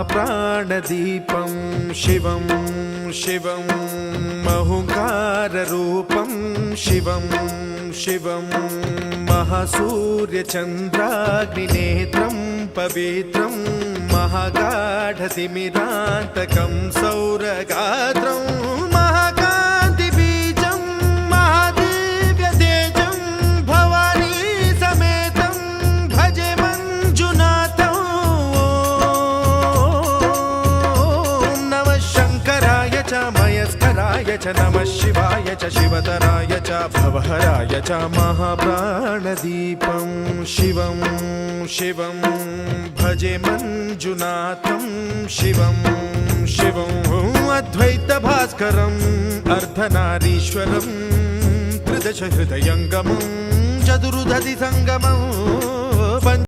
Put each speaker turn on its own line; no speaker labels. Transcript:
महाप्राणदीपं शिवं शिवं महुकाररूपं शिवं शिवं महासूर्यचन्द्राग्निनेत्रं पवित्रं महागाढतिमिरान्तकं सौरगात्रं महाकान्तिबीजं महादिव्यतेजं भवानी समेतं भजे मञ्जुनाथं। ॐ नमः शङ्कराय च मयस्कराय च नमः शिवाय च शिवतराय च भवहराय च महाप्राणदीपं शिवं शिवं भजे मञ्जुनाथं शिवं शिवं अद्वैतभास्करम् अर्धनारीश्वरं त्रिदश हृदयङ्गमं चतुर्दधि सङ्गमम्